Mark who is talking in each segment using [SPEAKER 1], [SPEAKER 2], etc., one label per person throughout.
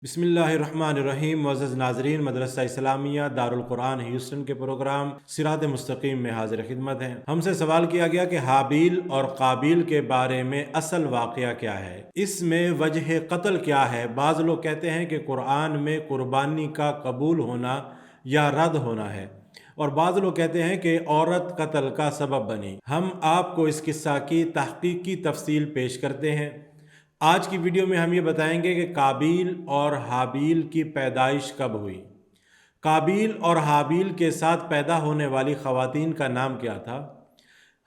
[SPEAKER 1] بسم اللہ الرحمن الرحیم۔ معزز ناظرین، مدرسہ اسلامیہ دارالقرآن ہیوسٹن کے پروگرام صراط مستقیم میں حاضر خدمت ہیں۔ ہم سے سوال کیا گیا کہ حابیل اور قابیل کے بارے میں اصل واقعہ کیا ہے، اس میں وجہ قتل کیا ہے۔ بعض لوگ کہتے ہیں کہ قرآن میں قربانی کا قبول ہونا یا رد ہونا ہے، اور بعض لوگ کہتے ہیں کہ عورت قتل کا سبب بنی۔ ہم آپ کو اس قصہ کی تحقیقی تفصیل پیش کرتے ہیں۔ آج کی ویڈیو میں ہم یہ بتائیں گے کہ قابیل اور حابیل کی پیدائش کب ہوئی، قابیل اور حابیل کے ساتھ پیدا ہونے والی خواتین کا نام کیا تھا،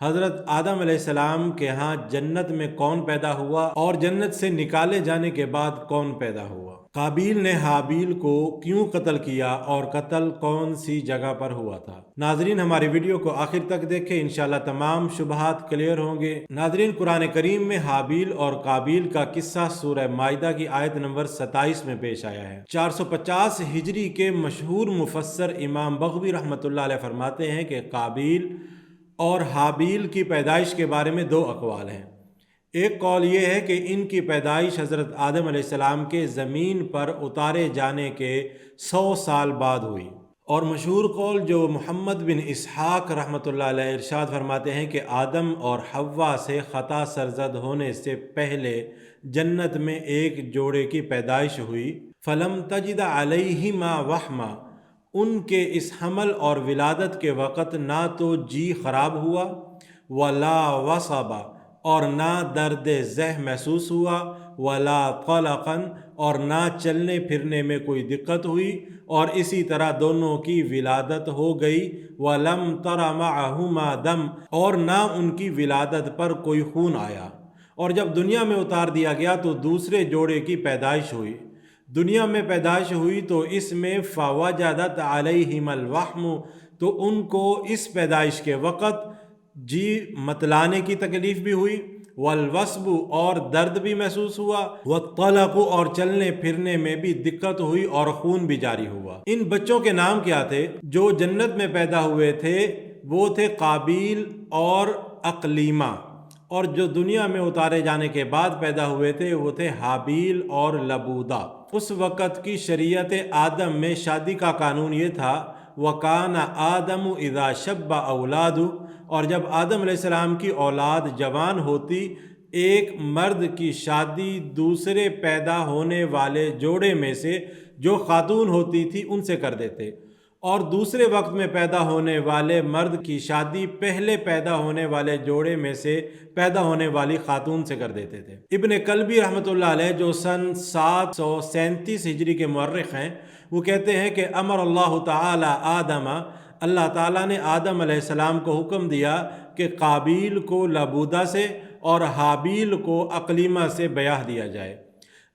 [SPEAKER 1] حضرت آدم علیہ السلام کے ہاں جنت میں کون پیدا ہوا، اور جنت سے نکالے جانے کے بعد کون پیدا ہوا۔ قابیل نے حابیل کو کیوں قتل کیا اور قتل کون سی جگہ پر ہوا تھا۔ ناظرین، ہماری ویڈیو کو آخر تک دیکھیں، انشاءاللہ تمام شبہات کلیئر ہوں گے۔ ناظرین، قرآن کریم میں حابیل اور قابیل کا قصہ سورہ مائدہ کی آیت نمبر 27 میں پیش آیا ہے۔ 450 ہجری کے مشہور مفسر امام بغوی رحمۃ اللہ علیہ فرماتے ہیں کہ قابیل اور حابیل کی پیدائش کے بارے میں دو اقوال ہیں۔ ایک قول یہ ہے کہ ان کی پیدائش حضرت آدم علیہ السلام کے زمین پر اتارے جانے کے 100 سال بعد ہوئی، اور مشہور قول جو محمد بن اسحاق رحمۃ اللہ علیہ ارشاد فرماتے ہیں کہ آدم اور حوا سے خطا سرزد ہونے سے پہلے جنت میں ایک جوڑے کی پیدائش ہوئی، فلم تجد علیہما وہما، ان کے اس حمل اور ولادت کے وقت نہ تو جی خراب ہوا، ولا وصبا، اور نہ درد ذہ محسوس ہوا، ولا قلقا، اور نہ چلنے پھرنے میں کوئی دقت ہوئی، اور اسی طرح دونوں کی ولادت ہو گئی، ولم تر معہما دم، اور نہ ان کی ولادت پر کوئی خون آیا۔ اور جب دنیا میں اتار دیا گیا تو دوسرے جوڑے کی پیدائش ہوئی۔ دنیا میں پیدائش ہوئی تو اس میں فوجدت علیہم الوہم، تو ان کو اس پیدائش کے وقت جی متلانے کی تکلیف بھی ہوئی، والوصب، اور درد بھی محسوس ہوا، والطلق، اور چلنے پھرنے میں بھی دقت ہوئی اور خون بھی جاری ہوا۔ ان بچوں کے نام کیا تھے جو جنت میں پیدا ہوئے تھے؟ وہ تھے قابیل اور اقلیمہ، اور جو دنیا میں اتارے جانے کے بعد پیدا ہوئے تھے وہ تھے حابیل اور لبودہ۔ اس وقت کی شریعت آدم میں شادی کا قانون یہ تھا، وَكَانَ آدَمُ إِذَا شَبَّ أَوْلَادُ، اور جب آدم علیہ السلام کی اولاد جوان ہوتی، ایک مرد کی شادی دوسرے پیدا ہونے والے جوڑے میں سے جو خاتون ہوتی تھی ان سے کر دیتے، اور دوسرے وقت میں پیدا ہونے والے مرد کی شادی پہلے پیدا ہونے والے جوڑے میں سے پیدا ہونے والی خاتون سے کر دیتے تھے۔ ابن کلبی رحمۃ اللہ علیہ جو سن 737 ہجری کے مورخ ہیں، وہ کہتے ہیں کہ امر اللہ تعالی آدم، اللہ تعالیٰ نے آدم علیہ السلام کو حکم دیا کہ قابیل کو لبودہ سے اور حابیل کو اقلیمہ سے بیاہ دیا جائے۔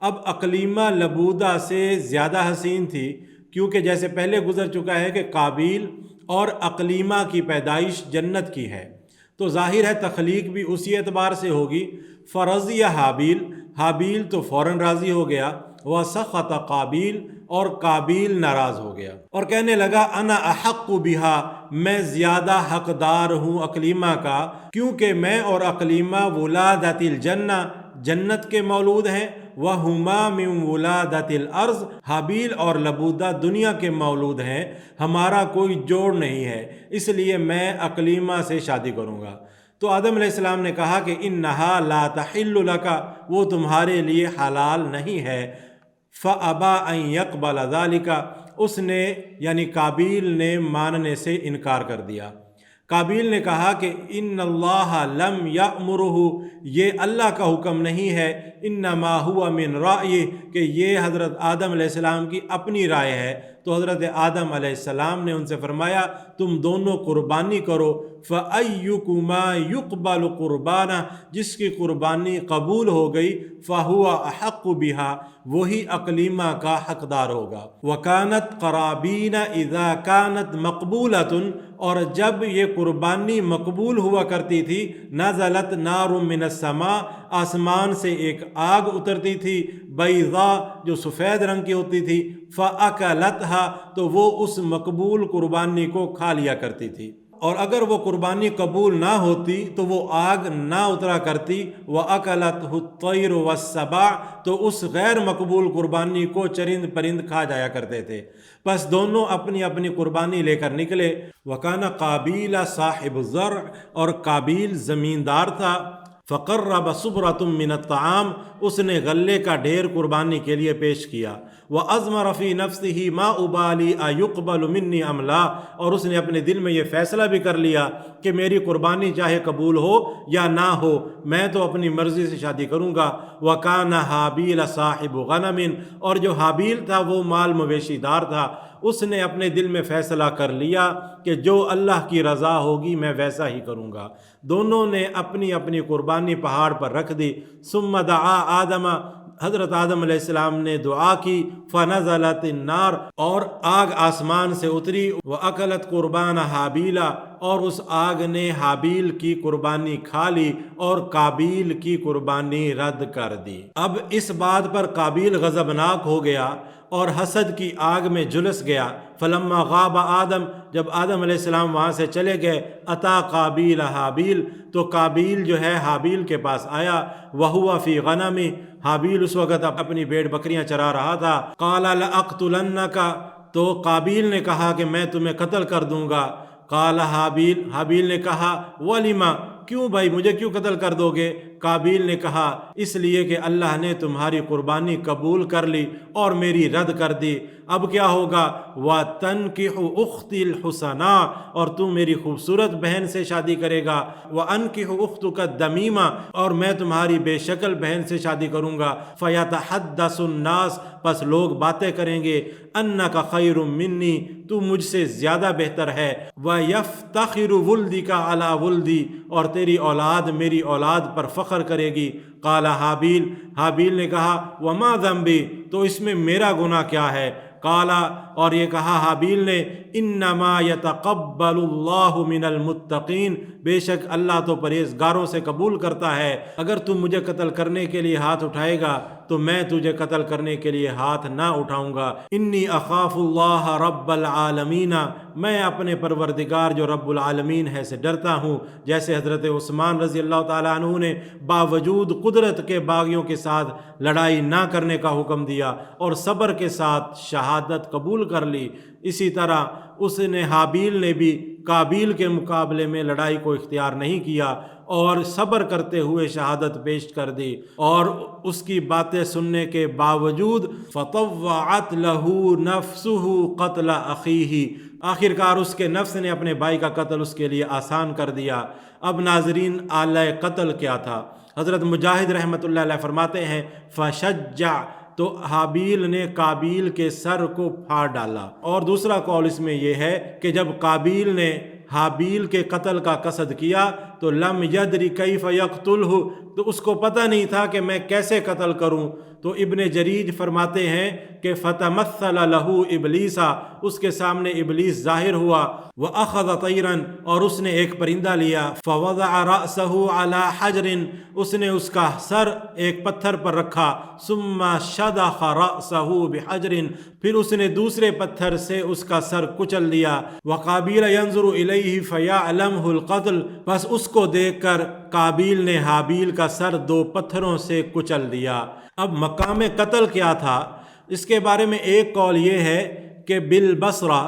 [SPEAKER 1] اب اقلیمہ لبودہ سے زیادہ حسین تھی، کیونکہ جیسے پہلے گزر چکا ہے کہ قابیل اور اقلیمہ کی پیدائش جنت کی ہے، تو ظاہر ہے تخلیق بھی اسی اعتبار سے ہوگی۔ فرضی حابیل، حابیل تو فوراً راضی ہو گیا، وسخط قابیل، اور قابیل ناراض ہو گیا اور کہنے لگا انا احق بہا، میں زیادہ حقدار ہوں اقلیمہ کا، کیونکہ میں اور اقلیمہ ولادت الجنہ، جنت کے مولود ہیں، وہما من ولادت الارض، حابیل اور لبودہ دنیا کے مولود ہیں، ہمارا کوئی جوڑ نہیں ہے، اس لیے میں اقلیمہ سے شادی کروں گا۔ تو آدم علیہ السلام نے کہا کہ انہا لا تحل لک، وہ تمہارے لیے حلال نہیں ہے۔ فابا ان یقبل ذلک، اس نے یعنی قابیل نے ماننے سے انکار کر دیا۔ قابیل نے کہا کہ ان اللہ لم یأمرہ، یہ اللہ کا حکم نہیں ہے، انما ہوا من رأیہ، کہ یہ حضرت آدم علیہ السلام کی اپنی رائے ہے۔ تو حضرت آدم علیہ السلام نے ان سے فرمایا تم دونوں قربانی کرو، فَأَيُّكُمَا يُقْبَلُ قُرْبَانَ، جس کی قربانی قبول ہو گئی، فَهُوَ أَحَقُّ بِهَا، وہی اقلیمہ کا حقدار ہوگا۔ وَكَانَتْ قَرَابِينَ إِذَا كَانَتْ مَقْبُولَةٌ، اور جب یہ قربانی مقبول ہوا کرتی تھی، نزلت نار من السماء، آسمان سے ایک آگ اترتی تھی، بیضاء، جو سفید رنگ کی ہوتی تھی، فَأَكَلَتْهَا، تو وہ اس مقبول قربانی کو کھا لیا کرتی تھی۔ اور اگر وہ قربانی قبول نہ ہوتی تو وہ آگ نہ اترا کرتی، وَأَكَلَتْهُ الطَّيْرُ وَالسَّبَاعُ، تو اس غیر مقبول قربانی کو چرند پرند کھا جایا کرتے تھے۔ پس دونوں اپنی اپنی قربانی لے کر نکلے۔ وَكَانَ قابیل صاحب الزرع، اور قابیل زمیندار تھا۔ فَقَرَّبَ صُبْرَةٌ مِّنَ الطَّعَامِ، اس نے غلے کا ڈھیر قربانی کے لیے پیش کیا۔ وَأَضْمَرَ فِي نَفْسِهِ مَا أُبَالِي أَيُقْبَلُ مِنِّي أَمْ لَا، اور اس نے اپنے دل میں یہ فیصلہ بھی کر لیا کہ میری قربانی چاہے قبول ہو یا نہ ہو، میں تو اپنی مرضی سے شادی کروں گا۔ وَكَانَ حابیل صاحب غنم، اور جو حابیل تھا وہ مال مویشی دار تھا، اس نے اپنے دل میں فیصلہ کر لیا کہ جو اللہ کی رضا ہوگی میں ویسا ہی کروں گا۔ دونوں نے اپنی اپنی قربانی پہاڑ پر رکھ دی۔ ثم دعا آدم، حضرت آدم علیہ السلام نے دعا کی، فنزلت النار، اور آگ آسمان سے اتری، وَأَكَلَتْ قُرْبَانَ حابیلا، اور اس آگ نے حابیل کی قربانی کھا لی اور قابیل کی قربانی رد کر دی۔ اب اس بات پر قابیل غضبناک ہو گیا اور حسد کی آگ میں جھلس گیا۔ فلما غاب آدم، جب آدم علیہ السلام وہاں سے چلے گئے، اتا قابیل حابیل، تو قابیل جو ہے حابیل کے پاس آیا۔ وہو فی غنم، حابیل اس وقت اپنی بھیڑ بکریاں چرا رہا تھا۔ قال لأقتلنک، تو قابیل نے کہا کہ میں تمہیں قتل کر دوں گا۔ قال حابیل نے کہا وَلِمَ، کیوں بھائی مجھے کیوں قتل کر دو گے؟ قابیل نے کہا اس لیے کہ اللہ نے تمہاری قربانی قبول کر لی اور میری رد کر دی۔ اب کیا ہوگا؟ وَتَنْكِحُ أُخْتِي الْحُسَنَا، اور تم میری خوبصورت بہن سے شادی کرے گا۔ وَأَنْكِحُ أُخْتُكَ الدَّمِيمَ، اور میں تمہاری بے شکل بہن سے شادی کروں گا۔ فَيَتَحَدَّثُ النَّاسُ، پس لوگ باتیں کریں گے، أَنَّكَ خَيْرٌ مِّنِّي، تو مجھ سے زیادہ بہتر ہے۔ وَيَفْتَخِرُ وُلْدِكَ عَلَى وُلْدِي، اور تیری اولاد میری اولاد پر فخر کرے گی۔ قال حابیل نے کہا وما ذنبی، تو اس میں میرا گناہ کیا ہے؟ قال، اور یہ کہا حابیل نے انما یتقبل اللہ من المتقین، بے شک اللہ تو پرہیزگاروں سے قبول کرتا ہے۔ اگر تم مجھے قتل کرنے کے لیے ہاتھ اٹھائے گا تو میں تجھے قتل کرنے کے لیے ہاتھ نہ اٹھاؤں گا۔ انی اخاف اللہ رب العالمین، میں اپنے پروردگار جو رب العالمین ہے سے ڈرتا ہوں۔ جیسے حضرت عثمان رضی اللہ تعالیٰ عنہ نے باوجود قدرت کے باغیوں کے ساتھ لڑائی نہ کرنے کا حکم دیا اور صبر کے ساتھ شہادت قبول کر لی، اسی طرح اس نے حابیل نے بھی قابیل کے مقابلے میں لڑائی کو اختیار نہیں کیا اور صبر کرتے ہوئے شہادت پیش کر دی، اور اس کی باتیں سننے کے باوجود فطوعت له نفسه قتل اخیہ، آخر کار اس کے نفس نے اپنے بھائی کا قتل اس کے لیے آسان کر دیا۔ اب ناظرین، آلہ قتل کیا تھا؟ حضرت مجاہد رحمۃ اللہ علیہ فرماتے ہیں فشجع، تو حابیل نے قابیل کے سر کو پھاڑ ڈالا، اور دوسرا قول اس میں یہ ہے کہ جب قابیل نے حابیل کے قتل کا قصد کیا تو لم یدری کیف یقتلہ، تو اس کو پتہ نہیں تھا کہ میں کیسے قتل کروں۔ تو ابن جریج فرماتے ہیں کہ فتمثل له ابلیس، اس کے سامنے ابلیس ظاہر ہوا، واخذ طیرا، اور اس نے ایک پرندہ لیا، فوضع رأسه على حجر، اس نے اس کا سر ایک پتھر پر رکھا، ثم شدخ رأسه بحجر، پھر اس نے دوسرے پتھر سے اس کا سر کچل دیا، وقابیل ينظر الیہ فیعلمه القتل، بس اس کو دیکھ کر قابیل نے حابیل کا سر دو پتھروں سے کچل دیا۔ اب مقام قتل کیا تھا؟ اس کے بارے میں ایک قول یہ ہے کہ بالبصرہ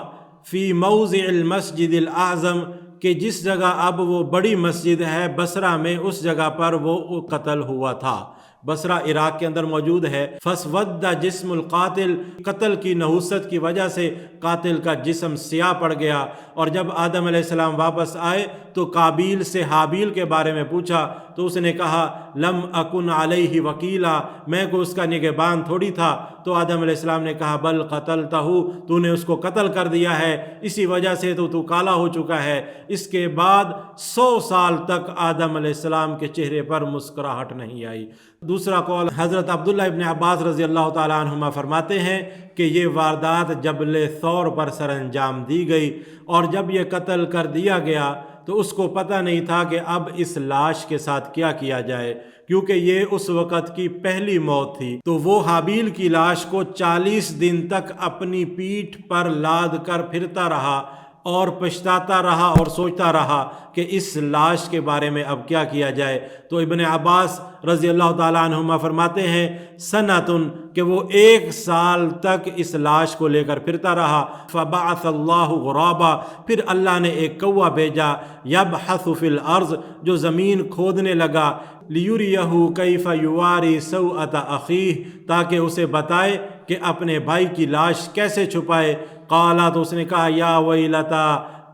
[SPEAKER 1] فی موضع المسجد الاعظم، کہ جس جگہ اب وہ بڑی مسجد ہے بصرہ میں، اس جگہ پر وہ قتل ہوا تھا۔ بصرہ عراق کے اندر موجود ہے۔ فسود جسم القاتل، قتل کی نحوست کی وجہ سے قاتل کا جسم سیاہ پڑ گیا، اور جب آدم علیہ السلام واپس آئے تو قابیل سے حابیل کے بارے میں پوچھا تو اس نے کہا لم اکن علیہ وکیلا، میں کو اس کا نگہبان تھوڑی تھا۔ تو آدم علیہ السلام نے کہا بل قتلتہ، تو نے اس کو قتل کر دیا ہے، اسی وجہ سے تو کالا ہو چکا ہے۔ اس کے بعد 100 سال تک آدم علیہ السلام کے چہرے پر مسکراہٹ نہیں آئی۔ دوسرا قول حضرت عبداللہ ابن عباس رضی اللہ تعالیٰ عنہما فرماتے ہیں کہ یہ واردات جبل ثور پر سر انجام دی گئی، اور جب یہ قتل کر دیا گیا تو اس کو پتہ نہیں تھا کہ اب اس لاش کے ساتھ کیا کیا جائے، کیونکہ یہ اس وقت کی پہلی موت تھی۔ تو وہ حابیل کی لاش کو 40 دن تک اپنی پیٹھ پر لاد کر پھرتا رہا، اور پچھتاتا رہا اور سوچتا رہا کہ اس لاش کے بارے میں اب کیا کیا جائے۔ تو ابن عباس رضی اللہ تعالیٰ عنہما فرماتے ہیں سنتن کہ وہ 1 سال تک اس لاش کو لے کر پھرتا رہا۔ فبعث اللہ غرابا، پھر اللہ نے ایک کوا بھیجا، یبحث فی الارض، جو زمین کھودنے لگا، لیریہ کیف یواری سوءۃ اخیہ، تاکہ اسے بتائے کہ اپنے بھائی کی لاش کیسے چھپائے۔ قالا، تو اس نے کہا یا ویلتا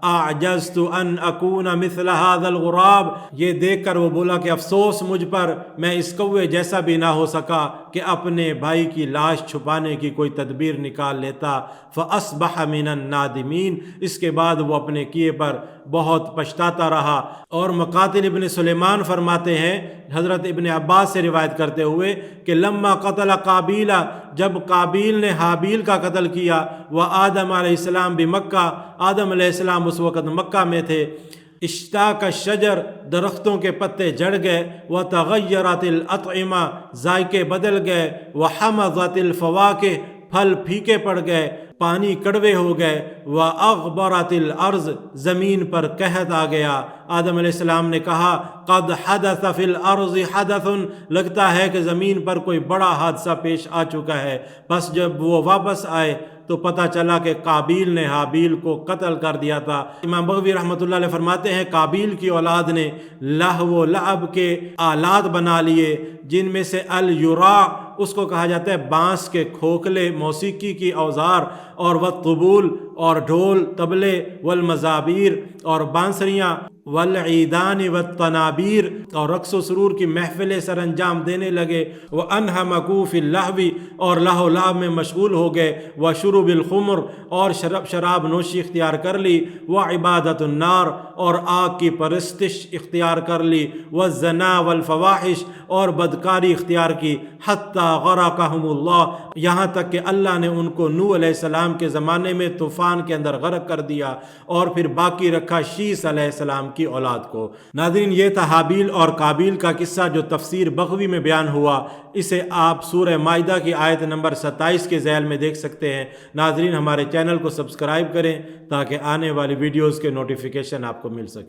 [SPEAKER 1] اعجزت ان اکون مثل هذا الغراب، یہ دیکھ کر وہ بولا کہ افسوس مجھ پر، میں اس کوے جیسا بھی نہ ہو سکا کہ اپنے بھائی کی لاش چھپانے کی کوئی تدبیر نکال لیتا۔ فاصبح من النادمین، اس کے بعد وہ اپنے کیے پر بہت پچھتاتا رہا۔ اور مقاتل ابن سلیمان فرماتے ہیں حضرت ابن عباس سے روایت کرتے ہوئے کہ لما قتل قابیل، جب قابیل نے حابیل کا قتل کیا، وہ آدم علیہ السلام بمکہ، آدم علیہ السلام اس وقت مکہ میں تھے، اشتاق الشجر، درختوں کے پتے جڑ گئے، وتغیرت الاطعمہ، ذائقے بدل گئے، وحمضت الفواکہ، پھل پھیکے پڑ گئے، پانی کڑوے ہو گئے، وَأَغْبَرَتِ الْأَرْض، زمین پر قحط آ گیا۔ آدم علیہ السلام نے کہا قَدْ حَدَثَ فِي الْأَرْضِ حَدَثٌ، لگتا ہے کہ زمین پر کوئی بڑا حادثہ پیش آ چکا ہے۔ بس جب وہ واپس آئے تو پتہ چلا کہ قابیل نے حابیل کو قتل کر دیا تھا۔ امام بغوی رحمۃ اللہ علیہ فرماتے ہیں قابیل کی اولاد نے لہو و لعب کے آلات بنا لیے، جن میں سے الیراع، اس کو کہا جاتا ہے بانس کے کھوکھلے، موسیقی کی اوزار، اور والطبول، اور ڈھول طبلے، والمزابیر، اور بانسریاں، والعیدان والتنابیر، اور رقص و سرور کی محفلیں سر انجام دینے لگے، وانہمکوا فی اللہو، اور لہو و لعب میں مشغول ہو گئے، وشرب الخمر، اور شراب نوشی اختیار کر لی، وعبادت النار، اور آگ کی پرستش اختیار کر لی، والزنا والفواحش، اور بدکاری اختیار کی، حتی غرقہم اللہ، یہاں تک کہ اللہ نے ان کو نوح علیہ السلام کے زمانے میں طوفان کے اندر غرق کر دیا، اور پھر باقی رکھا شیث علیہ السلام کی اولاد کو۔ ناظرین، یہ تھا حابیل اور قابیل کا قصہ جو تفسیر بغوی میں بیان ہوا۔ اسے آپ سورہ مائدہ کی آیت نمبر 27 کے ذیل میں دیکھ سکتے ہیں۔ ناظرین، ہمارے چینل کو سبسکرائب کریں تاکہ آنے والی ویڈیوز کے نوٹیفیکیشن آپ کو مل سکے۔